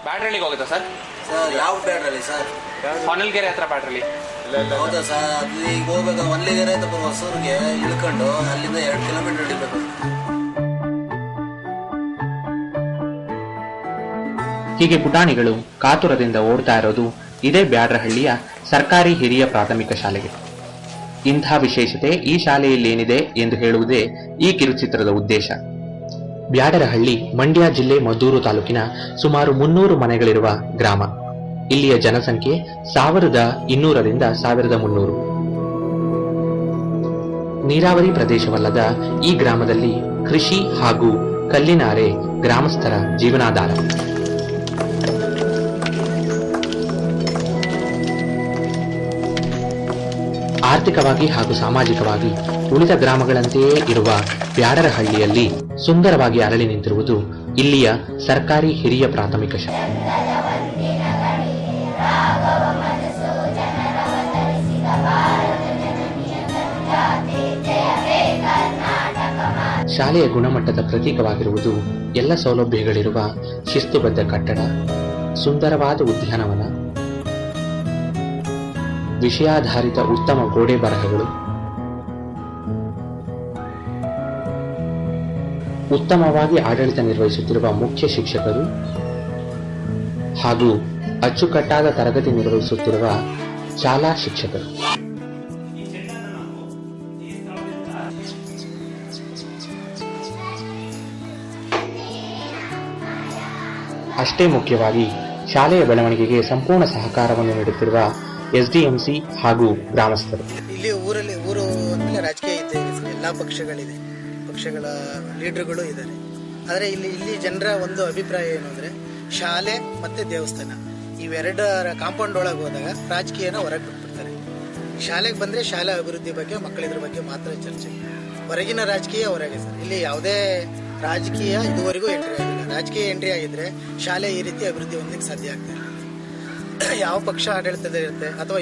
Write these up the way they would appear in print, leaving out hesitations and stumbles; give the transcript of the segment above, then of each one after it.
ಬ್ಯಾಟ್ರಳ್ಳಿಗೆ ಹೋಗುತ್ತಾ sir? Sir ಯಾವ ಬ್ಯಾಟ್ರಲ್ಲಿ sir? ಹೊನಲ್ಗೆರೆ ಹತ್ರ ಬ್ಯಾಟ್ರಳ್ಳಿ. ಹೌದಾ ಸರ್? ಅಲ್ಲಿ ಈಗ ಹೋಗ್ಬೇಕು, ಹೊನಲ್ಗೆರೆ ಅಂತ ಹೊಸೂರಿಗೆ ಇಳ್ಕೊಂಡು ಅಲ್ಲಿಂದ 2 ಕಿಲೋಮೀಟರ್ ಹಿಡಿಬೇಕು. ಹೀಗೆ ಪುಟಾಣಿಗಳು ಕಾತುರದಿಂದ ಓಡ್ತಾ ಇರೋದು ಇದೇ ಬ್ಯಾಡ್ರಹಳ್ಳಿಯ ಸರ್ಕಾರಿ ಹಿರಿಯ ಪ್ರಾಥಮಿಕ ಶಾಲೆಗೆ. ಇಂಥ ವಿಶೇಷತೆ ಈ ಶಾಲೆಯಲ್ಲೇನಿದೆ ಎಂದು ಹೇಳುವುದೇ ಈ ಕಿರುಚಿತ್ರದ ಉದ್ದೇಶ. ಬ್ಯಾಡರಹಳ್ಳಿ ಮಂಡ್ಯ ಜಿಲ್ಲೆ ಮದ್ದೂರು ತಾಲೂಕಿನ ಸುಮಾರು 300 ಮನೆಗಳಿರುವ ಗ್ರಾಮ. ಇಲ್ಲಿಯ ಜನಸಂಖ್ಯೆ 1200ರಿಂದ 1300. ನೀರಾವರಿ ಪ್ರದೇಶವಲ್ಲದ ಈ ಗ್ರಾಮದಲ್ಲಿ ಕೃಷಿ ಹಾಗೂ ಕಲ್ಲಿನಾರೆ ಗ್ರಾಮಸ್ಥರ ಜೀವನಾಧಾರ. ಆರ್ಥಿಕವಾಗಿ ಹಾಗೂ ಸಾಮಾಜಿಕವಾಗಿ ಉಳಿದ ಗ್ರಾಮಗಳಂತೆಯೇ ಇರುವ ಬ್ಯಾಡರಹಳ್ಳಿಯಲ್ಲಿ ಸುಂದರವಾಗಿ ಅರಳಿ ನಿಂತಿರುವುದು ಇಲ್ಲಿಯ ಸರ್ಕಾರಿ ಹಿರಿಯ ಪ್ರಾಥಮಿಕ ಶಾಲೆ. ಶಾಲೆಯ ಗುಣಮಟ್ಟದ ಪ್ರತೀಕವಾಗಿರುವುದು ಎಲ್ಲ ಸೌಲಭ್ಯಗಳಿರುವ ಶಿಸ್ತುಬದ್ಧ ಕಟ್ಟಡ, ಸುಂದರವಾದ ಉದ್ಯಾನವನ, ವಿಷಯಾಧಾರಿತ ಉತ್ತಮ ಗೋಡೆ ಬರಹಗಳು, ಉತ್ತಮವಾಗಿ ಆಡಳಿತ ನಿರ್ವಹಿಸುತ್ತಿರುವ ಮುಖ್ಯ ಶಿಕ್ಷಕರು ಹಾಗೂ ಅಚ್ಚುಕಟ್ಟಾದ ತರಗತಿ ನಿರ್ವಹಿಸುತ್ತಿರುವ ಶಾಲಾ ಶಿಕ್ಷಕರು. ಅಷ್ಟೇ ಮುಖ್ಯವಾಗಿ ಶಾಲೆಯ ಬೆಳವಣಿಗೆಗೆ ಸಂಪೂರ್ಣ ಸಹಕಾರವನ್ನು ನೀಡುತ್ತಿರುವ SDMC ಹಾಗೂ ಗ್ರಾಮಸ್ಥರು. ಇಲ್ಲಿ ಊರು ಅಂದಮೇಲೆ ರಾಜಕೀಯ ಇದೆ, ಎಲ್ಲ ಪಕ್ಷಗಳಿದೆ, ಪಕ್ಷಗಳ ಲೀಡರ್ಗಳು ಇದ್ದಾರೆ. ಆದರೆ ಇಲ್ಲಿ ಜನರ ಒಂದು ಅಭಿಪ್ರಾಯ ಏನು ಅಂದರೆ, ಶಾಲೆ ಮತ್ತು ದೇವಸ್ಥಾನ ಇವೆರಡರ ಕಾಂಪೌಂಡ್ ಒಳಗೆ ಹೋದಾಗ ರಾಜಕೀಯನ ಹೊರಗೆ ಬಿಟ್ಬಿಡ್ತಾರೆ. ಶಾಲೆಗೆ ಬಂದರೆ ಶಾಲಾ ಅಭಿವೃದ್ಧಿ ಬಗ್ಗೆ, ಮಕ್ಕಳಿದ್ರ ಬಗ್ಗೆ ಮಾತ್ರ ಚರ್ಚೆ. ಹೊರಗಿನ ರಾಜಕೀಯ ಹೊರಗೆ ಸರ್. ಇಲ್ಲಿ ಯಾವುದೇ ರಾಜಕೀಯ ಇದುವರೆಗೂ ಎಂಟ್ರಿ ಆಗಿಲ್ಲ. ರಾಜಕೀಯ ಎಂಟ್ರಿ ಆಗಿದ್ರೆ ಶಾಲೆ ಈ ರೀತಿ ಅಭಿವೃದ್ಧಿ ಹೊಂದಲಿಕ್ಕೆ ಸಾಧ್ಯ ಆಗ್ತಾ ಇಲ್ಲ. ಯಾವ ಪಕ್ಷ ಆಡಳಿತದ ಇರುತ್ತೆ ಅಥವಾ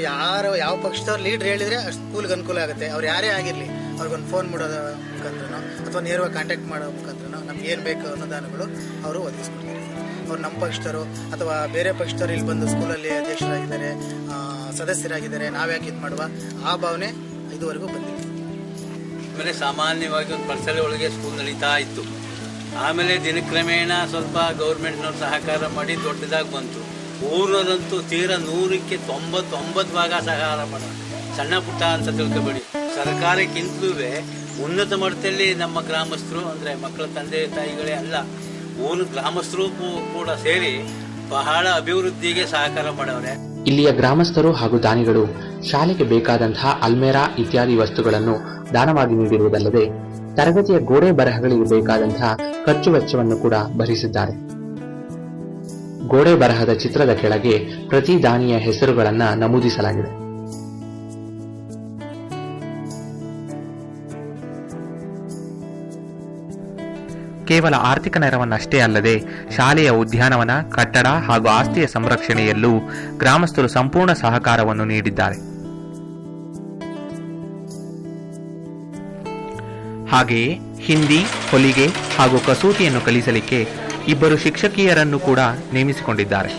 ಯಾವ ಪಕ್ಷದವ್ರು ಲೀಡರ್ ಹೇಳಿದ್ರೆ ಸ್ಕೂಲ್ಗೆ ಅನುಕೂಲ ಆಗುತ್ತೆ. ಅವ್ರು ಯಾರೇ ಆಗಿರಲಿ, ಅವ್ರಿಗೊಂದು ಫೋನ್ ಮಾಡೋದ ಮುಖಾಂತರ ಅಥವಾ ನೇರವಾಗಿ ಕಾಂಟ್ಯಾಕ್ಟ್ ಮಾಡೋ ಮುಖಾಂತರ ನಮ್ಗೆ ಏನು ಬೇಕು ಅನುದಾನಗಳು ಅವರು ಒದಗಿಸ್ಕೊಡ್ತಾರೆ. ಅವ್ರು ನಮ್ಮ ಪಕ್ಷದವರು ಅಥವಾ ಬೇರೆ ಪಕ್ಷದವರು ಇಲ್ಲಿ ಬಂದು ಸ್ಕೂಲಲ್ಲಿ ಅಧ್ಯಕ್ಷರಾಗಿದ್ದಾರೆ, ಸದಸ್ಯರಾಗಿದ್ದಾರೆ, ನಾವ್ಯಾಕೆ ಇದು ಮಾಡುವ ಆ ಭಾವನೆ ಇದುವರೆಗೂ ಬಂದಿಲ್ಲ. ಆಮೇಲೆ ಸಾಮಾನ್ಯವಾಗಿ ಒಂದು ಪರ್ಸಲೆ ಒಳಗೆ ಸ್ಕೂಲ್ ನಡೀತಾ ಇತ್ತು. ಆಮೇಲೆ ದಿನಕ್ರಮೇಣ ಸ್ವಲ್ಪ ಗೌರ್ಮೆಂಟ್ನವ್ರು ಸಹಕಾರ ಮಾಡಿ ದೊಡ್ಡದಾಗಿ ಬಂತು. ಊರಲ್ಲಂತೂ ತೀರಾ 100ಕ್ಕೆ 99 ಭಾಗ ಸಹಕಾರ ಮಾಡೋದು. ಸಣ್ಣ ಪುಟ್ಟ ಅಂತ ತಿಳ್ಕೊಬೇಡಿ, ಸರ್ಕಾರಕ್ಕಿಂತಲೂ ಉನ್ನತ ಮಟ್ಟದಲ್ಲಿ ನಮ್ಮ ಗ್ರಾಮಸ್ಥರು ಅಂದರೆ ಮಕ್ಕಳ ತಂದೆ ತಾಯಿಗಳೇ ಅಲ್ಲ, ಊರು ಗ್ರಾಮಸ್ಥರು ಕೂಡ ಸೇರಿ ಬಹಳ ಅಭಿವೃದ್ಧಿಗೆ ಸಹಕಾರ ಮಾಡವ್ರೆ. ಇಲ್ಲಿಯ ಗ್ರಾಮಸ್ಥರು ಹಾಗೂ ದಾನಿಗಳು ಶಾಲೆಗೆ ಬೇಕಾದಂತಹ ಅಲ್ಮೇರಾ ಇತ್ಯಾದಿ ವಸ್ತುಗಳನ್ನು ದಾನವಾಗಿ ನೀಡಿರುವುದಲ್ಲದೆ ತರಗತಿಯ ಗೋಡೆ ಬರಹಗಳಿಗೆ ಬೇಕಾದಂತಹ ಖರ್ಚು ವೆಚ್ಚವನ್ನು ಕೂಡ ಭರಿಸಿದ್ದಾರೆ. ಗೋಡೆ ಬರಹದ ಚಿತ್ರದ ಕೆಳಗೆ ಪ್ರತಿ ದಾನಿಯ ಹೆಸರುಗಳನ್ನು ನಮೂದಿಸಲಾಗಿದೆ. ಕೇವಲ ಆರ್ಥಿಕ ನೆರವನ್ನಷ್ಟೇ ಅಲ್ಲದೆ ಶಾಲೆಯ ಉದ್ಯಾನವನ, ಕಟ್ಟಡ ಹಾಗೂ ಆಸ್ತಿಯ ಸಂರಕ್ಷಣೆಯಲ್ಲೂ ಗ್ರಾಮಸ್ಥರು ಸಂಪೂರ್ಣ ಸಹಕಾರವನ್ನು ನೀಡಿದ್ದಾರೆ. ಹಾಗೆಯೇ ಹಿಂದಿ, ಹೊಲಿಗೆ ಹಾಗೂ ಕಸೂತಿಯನ್ನು ಕಲಿಸಲಿಕ್ಕೆ 2 ಶಿಕ್ಷಕಿಯರನ್ನು ಕೂಡ ನೇಮಿಸಿಕೊಂಡಿದ್ದಾರೆ.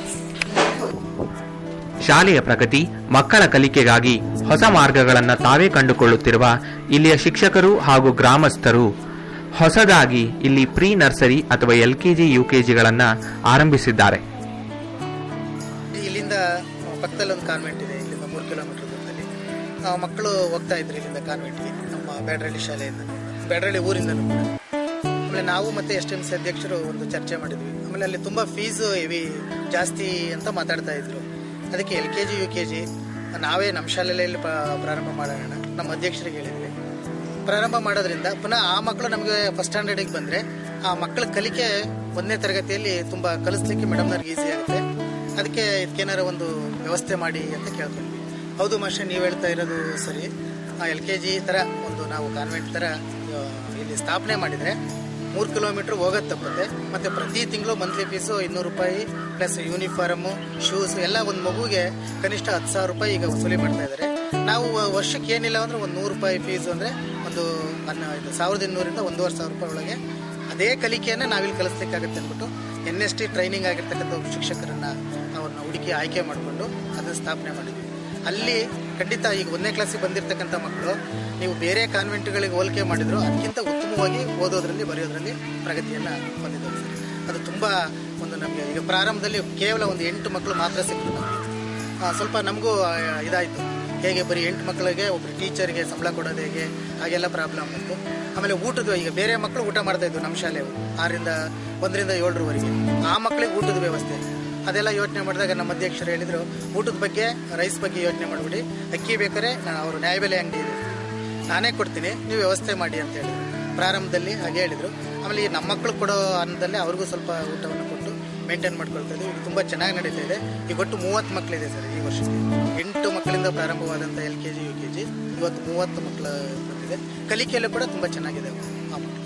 ಶಾಲೆಯ ಪ್ರಗತಿ, ಮಕ್ಕಳ ಕಲಿಕೆಗಾಗಿ ಹೊಸ ಮಾರ್ಗಗಳನ್ನು ತಾವೇ ಕಂಡುಕೊಳ್ಳುತ್ತಿರುವ ಇಲ್ಲಿಯ ಶಿಕ್ಷಕರು ಹಾಗೂ ಗ್ರಾಮಸ್ಥರು ಹೊಸದಾಗಿ ಇಲ್ಲಿ ಪ್ರೀ ನರ್ಸರಿ ಅಥವಾ LKG, UKGಗಳನ್ನು ಆರಂಭಿಸಿದ್ದಾರೆ. ಇಲ್ಲಿಂದ ಪಕ್ಕದಲ್ಲಿ ಒಂದು ಕಾನ್ವೆಂಟ್ ಇದೆ, ಇಲ್ಲಿಂದ 3 ಕಿಲೋಮೀಟರ್ ದೂರದಲ್ಲಿ ಮಕ್ಕಳು ಹೋಗ್ತಾ ಇದ್ರು ಇಲ್ಲಿಂದ ಕಾನ್ವೆಂಟ್ಗೆ, ನಮ್ಮ ಬ್ಯಾಡರಹಳ್ಳಿ ಶಾಲೆಯಿಂದ, ಬ್ಯಾಡರಹಳ್ಳಿ ಊರಿಂದನೂ ಕೂಡ. ಆಮೇಲೆ ನಾವು ಮತ್ತೆ SDMC ಅಧ್ಯಕ್ಷರು ಒಂದು ಚರ್ಚೆ ಮಾಡಿದ್ವಿ. ಆಮೇಲೆ ಅಲ್ಲಿ ತುಂಬ ಫೀಸು ಹೆವಿ ಜಾಸ್ತಿ ಅಂತ ಮಾತಾಡ್ತಾ ಇದ್ರು. ಅದಕ್ಕೆ LKG, UKG ನಾವೇ ನಮ್ಮ ಶಾಲೆಯಲ್ಲಿ ಪ್ರಾರಂಭ ಮಾಡೋಣ ನಮ್ಮ ಅಧ್ಯಕ್ಷರಿಗೆ ಹೇಳಿದ್ವಿ. ಪ್ರಾರಂಭ ಮಾಡೋದ್ರಿಂದ ಪುನಃ ಆ ಮಕ್ಕಳು ನಮಗೆ ಫಸ್ಟ್ ಸ್ಟ್ಯಾಂಡರ್ಡಿಗೆ ಬಂದರೆ ಆ ಮಕ್ಕಳ ಕಲಿಕೆ 1ನೇ ತರಗತಿಯಲ್ಲಿ ತುಂಬ ಕಲಿಸ್ಲಿಕ್ಕೆ ಮೇಡಮ್ನವ್ರಿಗೆ ಈಸಿ ಆಗುತ್ತೆ. ಅದಕ್ಕೆ ಇದಕ್ಕೇನಾರ ಒಂದು ವ್ಯವಸ್ಥೆ ಮಾಡಿ ಅಂತ ಕೇಳ್ಕೊಂಡ್ವಿ. ಹೌದು ಮಾಸ್ಟರ್, ನೀವು ಹೇಳ್ತಾ ಇರೋದು ಸರಿ. LKG ಥರ ಒಂದು ನಾವು ಕಾನ್ವೆಂಟ್ ಥರ ಇಲ್ಲಿ ಸ್ಥಾಪನೆ ಮಾಡಿದರೆ 3 ಕಿಲೋಮೀಟ್ರ್ ಹೋಗೋದು ತಪ್ಪುತ್ತೆ. ಮತ್ತು ಪ್ರತಿ ತಿಂಗಳು ಮಂತ್ಲಿ ಫೀಸು 200 ರೂಪಾಯಿ ಪ್ಲಸ್ ಯೂನಿಫಾರ್ಮು, ಶೂಸು ಎಲ್ಲ ಒಂದು ಮಗುಗೆ ಕನಿಷ್ಠ 10,000 ರೂಪಾಯಿ ಈಗ ವಸೂಲಿ ಮಾಡ್ತಾ ಇದ್ದಾರೆ. ನಾವು ವರ್ಷಕ್ಕೆ ಏನಿಲ್ಲ ಅಂದರೆ ಒಂದು 100 ರೂಪಾಯಿ ಫೀಸು ಅಂದರೆ ಒಂದು 1,200ರಿಂದ 1,500 ರೂಪಾಯಿ ಒಳಗೆ ಅದೇ ಕಲಿಕೆಯನ್ನು ನಾವಿಲ್ಲಿ ಕಲಿಸ್ಲಿಕ್ಕಾಗತ್ತೆ ಅಂದ್ಬಿಟ್ಟು NST ಟ್ರೈನಿಂಗ್ ಆಗಿರ್ತಕ್ಕಂಥ ಶಿಕ್ಷಕರನ್ನು ಅವ್ರನ್ನ ಹುಡುಕಿ ಆಯ್ಕೆ ಮಾಡಿಕೊಂಡು ಅದನ್ನು ಸ್ಥಾಪನೆ ಮಾಡಿದ್ವಿ. ಅಲ್ಲಿ ಖಂಡಿತ ಈಗ 1ನೇ ಕ್ಲಾಸಿಗೆ ಬಂದಿರತಕ್ಕಂಥ ಮಕ್ಕಳು ನೀವು ಬೇರೆ ಕಾನ್ವೆಂಟ್ಗಳಿಗೆ ಹೋಲಿಕೆ ಮಾಡಿದ್ರು ಅದಕ್ಕಿಂತ ಉತ್ತಮವಾಗಿ ಓದೋದ್ರಲ್ಲಿ ಬರೆಯೋದ್ರಲ್ಲಿ ಪ್ರಗತಿಯನ್ನು ಹೊಂದಿದ್ದಾರೆ ಸರ್. ಅದು ತುಂಬ ಒಂದು ನಮಗೆ ಈಗ ಪ್ರಾರಂಭದಲ್ಲಿ ಕೇವಲ ಒಂದು 8 ಮಕ್ಕಳು ಮಾತ್ರ ಸಿಕ್ಕರು ನಮಗೆ. ಸ್ವಲ್ಪ ನಮಗೂ ಇದಾಯಿತು, ಹೇಗೆ ಬರೀ 8 ಮಕ್ಕಳಿಗೆ ಒಬ್ಬರು ಟೀಚರ್ಗೆ ಸಂಬಳ ಕೊಡೋದು ಹೇಗೆ, ಹಾಗೆಲ್ಲ ಪ್ರಾಬ್ಲಮ್ ಇತ್ತು. ಆಮೇಲೆ ಊಟದ, ಈಗ ಬೇರೆ ಮಕ್ಕಳು ಊಟ ಮಾಡ್ತಾಯಿದ್ವು ನಮ್ಮ ಶಾಲೆ 1ರಿಂದ 7ರವರೆಗೆ, ಆ ಮಕ್ಕಳಿಗೆ ಊಟದ ವ್ಯವಸ್ಥೆ ಅದೆಲ್ಲ ಯೋಚನೆ ಮಾಡಿದಾಗ ನಮ್ಮ ಅಧ್ಯಕ್ಷರು ಹೇಳಿದರು, ಊಟದ ಬಗ್ಗೆ, ರೈಸ್ ಬಗ್ಗೆ ಯೋಚನೆ ಮಾಡಿಬಿಡಿ, ಅಕ್ಕಿ ಬೇಕಾದ್ರೆ ಅವರು ನ್ಯಾಯಬೆಲೆ ಅಂಗಡಿ ಇದೆ, ನಾನೇ ಕೊಡ್ತೀನಿ, ನೀವು ವ್ಯವಸ್ಥೆ ಮಾಡಿ ಅಂತ ಹೇಳಿದರು. ಪ್ರಾರಂಭದಲ್ಲಿ ಹಾಗೆ ಹೇಳಿದರು. ಆಮೇಲೆ ಈ ನಮ್ಮ ಮಕ್ಕಳು ಕೊಡೋ ಅನ್ನದಲ್ಲಿ ಅವ್ರಿಗೂ ಸ್ವಲ್ಪ ಊಟವನ್ನು ಕೊಟ್ಟು ಮೇಂಟೈನ್ ಮಾಡ್ಕೊಳ್ತಾ ಇದ್ದೀವಿ. ಇದು ತುಂಬ ಚೆನ್ನಾಗಿ ನಡೀತಾ ಇದೆ. ಈಗ ಒಟ್ಟು 30 ಮಕ್ಕಳಿದೆ ಸರ್ ಈ ವರ್ಷಕ್ಕೆ. 8 ಮಕ್ಕಳಿಂದ ಪ್ರಾರಂಭವಾದಂಥ LKG UKG ಇವತ್ತು 30 ಮಕ್ಕಳು ಬಂದಿದೆ. ಕಲಿಕೆಯಲ್ಲೂ ಕೂಡ ತುಂಬ ಚೆನ್ನಾಗಿದೆ ಆ ಮಕ್ಕಳು.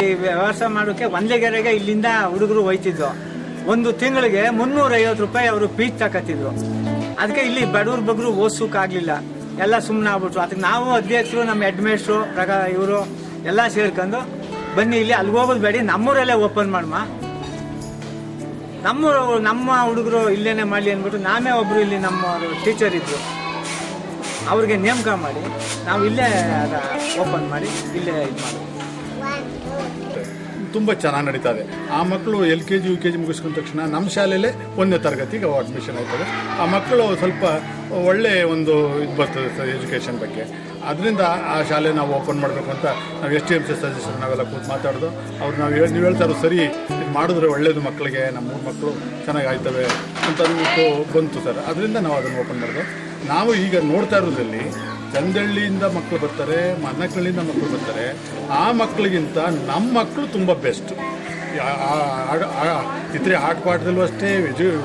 ಈ ವ್ಯವಸ್ಥೆ ಮಾಡೋಕೆ ಒಂದೆಗೆರೆಗೆ ಇಲ್ಲಿಂದ ಹುಡುಗರು ಹೋಯ್ತಿದ್ರು. ಒಂದು ತಿಂಗಳಿಗೆ 350 ರೂಪಾಯಿ ಅವರು ಫೀಸ್ ತಕತ್ತಿದ್ರು. ಅದಕ್ಕೆ ಇಲ್ಲಿ ಬಡವ್ರ ಬಗ್ರು ಓದ್ಸೋಕ್ಕಾಗಲಿಲ್ಲ, ಎಲ್ಲ ಸುಮ್ಮನೆ ಆಗ್ಬಿಟ್ರು. ಅದಕ್ಕೆ ನಾವು ಅಧ್ಯಕ್ಷರು, ನಮ್ಮ ಹೆಡ್ ಮೇಸ್ಟ್ರು, ಇವರು ಎಲ್ಲ ಸೇರ್ಕೊಂಡು ಬನ್ನಿ ಇಲ್ಲಿ ಅಲ್ಲಿಗೆ ಹೋಗೋದು ಬೇಡಿ, ನಮ್ಮೂರಲ್ಲೇ ಓಪನ್ ಮಾಡಮ್ಮ, ನಮ್ಮ ಹುಡುಗರು ಇಲ್ಲೇನೆ ಮಾಡಲಿ ಅಂದ್ಬಿಟ್ಟು ನಾವೇ ಒಬ್ರು ಇಲ್ಲಿ ನಮ್ಮ ಟೀಚರ್ ಇದ್ರು, ಅವ್ರಿಗೆ ನೇಮಕ ಮಾಡಿ ನಾವು ಇಲ್ಲೇ ಓಪನ್ ಮಾಡಿ ಇಲ್ಲೇ ಇದು ಮಾಡಿ ತುಂಬ ಚೆನ್ನಾಗಿ ನಡೀತಾ ಇದೆ. ಆ ಮಕ್ಕಳು LKG UKG ಮುಗಿಸ್ಕೊಂಡ ತಕ್ಷಣ ನಮ್ಮ ಶಾಲೆಯಲ್ಲೇ 1ನೇ ತರಗತಿಗೆ ಅಡ್ಮಿಷನ್ ಆಯ್ತದೆ. ಆ ಮಕ್ಕಳು ಸ್ವಲ್ಪ ಒಳ್ಳೆ ಒಂದು ಇದು ಬರ್ತದೆ ಸರ್ ಎಜುಕೇಷನ್ ಬಗ್ಗೆ. ಅದರಿಂದ ಆ ಶಾಲೆ ನಾವು ಓಪನ್ ಮಾಡಬೇಕು ಅಂತ ನಾವು STMC ಸಜೆಷನ್ ನಾವೆಲ್ಲ ಕೂತು ಮಾತಾಡೋದು. ಅವ್ರು ನೀವು ಹೇಳ್ತಾ ಇರೋದು ಸರಿ, ಇದು ಮಾಡಿದ್ರೆ ಒಳ್ಳೇದು ಮಕ್ಕಳಿಗೆ, ನಮ್ಮ 3 ಮಕ್ಕಳು ಚೆನ್ನಾಗಿ ಆಯ್ತವೆ ಅಂತ ಅಂದ್ಬಿಟ್ಟು ಬಂತು ಸರ್. ಅದರಿಂದ ನಾವು ಅದನ್ನು ಓಪನ್ ಮಾಡಿದ್ವು. ನಾವು ಈಗ ನೋಡ್ತಾ ಇರೋದ್ರಲ್ಲಿ ಚಂದಳ್ಳಿಯಿಂದ ಮಕ್ಕಳು ಬರ್ತಾರೆ, ಮನ್ನಕಳ್ಳಿಯಿಂದ ಮಕ್ಕಳು ಬರ್ತಾರೆ. ಆ ಮಕ್ಕಳಿಗಿಂತ ನಮ್ಮ ಮಕ್ಕಳು ತುಂಬ ಬೆಸ್ಟ್. ಇತರೆ ಆಟ ಪಾಠದಲ್ಲೂ ಅಷ್ಟೇ,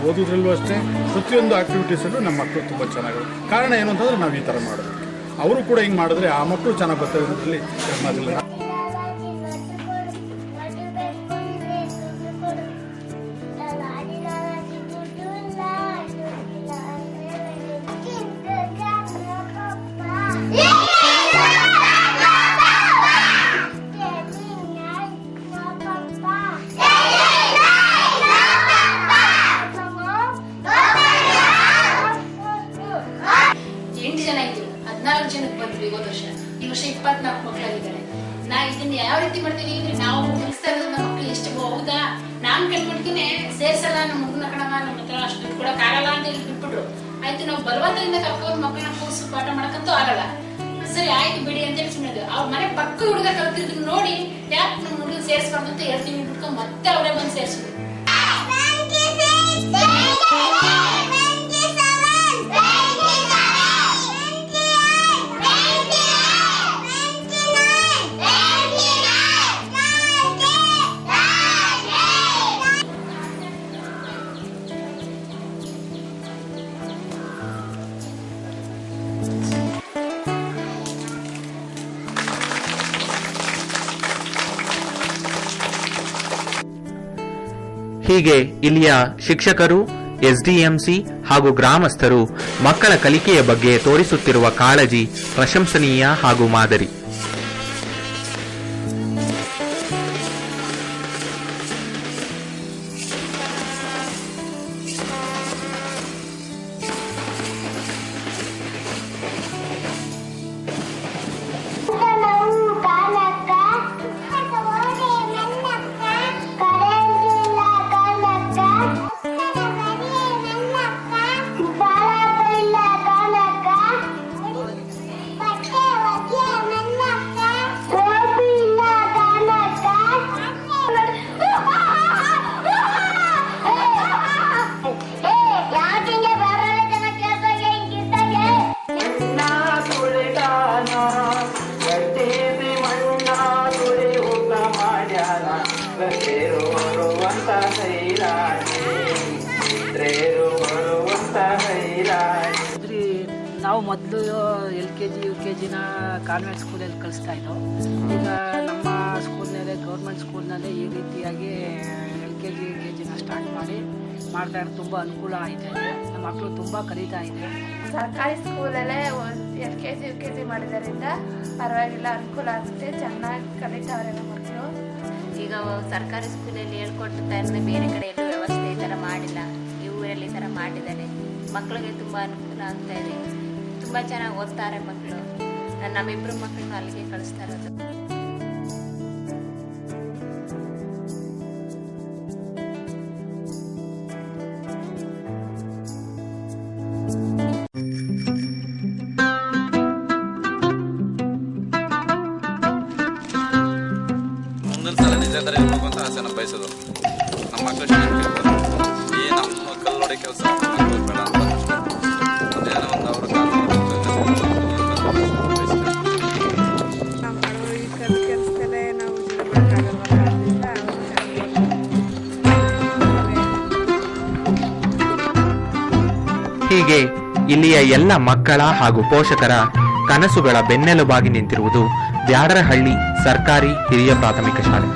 ಓದೋದ್ರಲ್ಲೂ ಅಷ್ಟೇ, ಪ್ರತಿಯೊಂದು ಆಕ್ಟಿವಿಟೀಸಲ್ಲೂ ನಮ್ಮ ಮಕ್ಕಳು ತುಂಬ ಚೆನ್ನಾಗಿ. ಕಾರಣ ಏನು ಅಂತಂದರೆ ನಾವು ಈ ಥರ ಮಾಡೋದು. ಅವರು ಕೂಡ ಹಿಂಗೆ ಮಾಡಿದ್ರೆ ಆ ಮಕ್ಕಳು ಚೆನ್ನಾಗಿ ಬರ್ತಾರೆ ಅನ್ನೋದ್ರಲ್ಲಿ ಮಾತಿಲ್ಲ. ಈ ವರ್ಷ 24 ಮಕ್ಕಳಾಗಿದ್ದಾರೆ. ನಾವು ಇದನ್ನ ಯಾವ ರೀತಿ ಮಾಡ್ತೀವಿ ಅಂದ್ರೆ, ನಾವು ಕಲಿಸ್ತಾ ಇರೋದು ನಮ್ಮ ಮಕ್ಕಳು ಎಷ್ಟು ಹೌದಾ, ನಾನು ಕಲ್ತ್ಬಿಡ್ತೀನಿ, ಸೇರ್ಸಲ್ಲ ನಮ್ಮ ಮಗನ ಕಣವ, ನಮ್ಮ ಹತ್ರ ಅಷ್ಟು ದುಡ್ಡು ಕೊಡಕ್ಕಾಗಲ್ಲ ಅಂತ ಹೇಳಿ ಬಿಟ್ಬಿಟ್ರು. ಆಯ್ತು, ನಾವು ಬಲವಂತದಿಂದ ಕರ್ಕೊಂಡು ಮಕ್ಕಳನ್ನ ಕೂರಿಸಿ ಪಾಠ ಮಾಡಕ್ಕಂತೂ ಆಗಲ್ಲ. ಸರಿ ಆಯ್ತು ಬಿಡಿ ಅಂತೇಳಿ ಸುಮ್ಮನೆ ಅವ್ರ ಮನೆ ಪಕ್ಕ ಹುಡುಗ ಕಲ್ತಿದ್ರು ನೋಡಿ, ಯಾಕೆ ನಮ್ಮ ಹುಡುಗ ಸೇರಿಸ್ಬಾರ್ದು ಅಂತ 2 ತಿಂಗಳು ಬಿಟ್ಕೊಂಡು ಮತ್ತೆ ಅವರೇ ಬಂದು ಸೇರಿಸಿದ್ರು. ಹೀಗೆ ಇಲ್ಲಿಯ ಶಿಕ್ಷಕರು, SDMC ಹಾಗೂ ಗ್ರಾಮಸ್ಥರು ಮಕ್ಕಳ ಕಲಿಕೆಯ ಬಗ್ಗೆ ತೋರಿಸುತ್ತಿರುವ ಕಾಳಜಿ ಪ್ರಶಂಸನೀಯ ಹಾಗೂ ಮಾದರಿ. ನಾವು ಮೊದಲು LKG UKG ಕಾನ್ವೆಂಟ್ ಸ್ಕೂಲಲ್ಲಿ ಕಳಿಸ್ತಾ ಇದ್ದೋ. ಈಗ ನಮ್ಮ ಸ್ಕೂಲ್ನಲ್ಲೇ ಗೌರ್ಮೆಂಟ್ ಸ್ಕೂಲ್ನಲ್ಲೇ ಈ ರೀತಿಯಾಗಿ LKG UKG ಸ್ಟಾರ್ಟ್ ಮಾಡ್ತಾ ಇರೋದು ತುಂಬ ಅನುಕೂಲ ಆಯಿತು. ನಮ್ಮ ಮಕ್ಕಳು ತುಂಬ ಕಲಿತಾ ಇದೆ. ಸರ್ಕಾರಿ ಸ್ಕೂಲಲ್ಲೇ LKG UKG ಮಾಡಿದ್ದರಿಂದ ಪರವಾಗಿಲ್ಲ, ಅನುಕೂಲ ಆಗುತ್ತೆ, ಚೆನ್ನಾಗಿ ಕಲಿತಾವ್ರೆ ನಮ್ಮ ಮಕ್ಕಳು. ಈಗ ಸರ್ಕಾರಿ ಸ್ಕೂಲಲ್ಲಿ ಹೇಳ್ಕೊಡ್ತಾ ಬೇರೆ ಕಡೆ ಎಲ್ಲೂ ವ್ಯವಸ್ಥೆ ಈ ಥರ ಮಾಡಿಲ್ಲ, ಈ ಊರಲ್ಲಿ ಈ ಥರ ಮಾಡಿದ್ದಾರೆ. ಮಕ್ಕಳಿಗೆ ತುಂಬ ಅನುಕೂಲ ಆಗ್ತಾ ಇದೆ, ತುಂಬ ಚೆನ್ನಾಗಿ ಓದ್ತಾರೆ ಮಕ್ಕಳು. ನಮ್ಮಿಬ್ಬರು ಮಕ್ಕಳನ್ನು ಅಲ್ಲಿಗೆ ಕಳಿಸ್ತಾ ಇರೋದು. ಮುಂದಿನ ಸಲ ನಿಜ ಥರ ಇರ್ಬೇಕು ಅಂತ ಆಸೆ ನಾವು ಬಯಸೋದು. ನಮ್ಮ ಮಕ್ಕಳು ಈ ನಮ್ಮ ಕಲ್ಲೊಡೆ ಕೆಲಸ ಮಕ್ಕಳು ಬೇಡ ಅಂತ ಅದೇನೋ ಒಂದು ಅವ್ರ ಕೆಲಸದಲ್ಲೇ ನಾವು ಹೀಗೆ ಇಲ್ಲಿಯ ಎಲ್ಲ ಮಕ್ಕಳ ಹಾಗೂ ಪೋಷಕರ ಕನಸುಗಳ ಬೆನ್ನೆಲುಬಾಗಿ ನಿಂತಿರುವುದು ಬ್ಯಾಡರಹಳ್ಳಿ ಸರ್ಕಾರಿ ಹಿರಿಯ ಪ್ರಾಥಮಿಕ ಶಾಲೆ.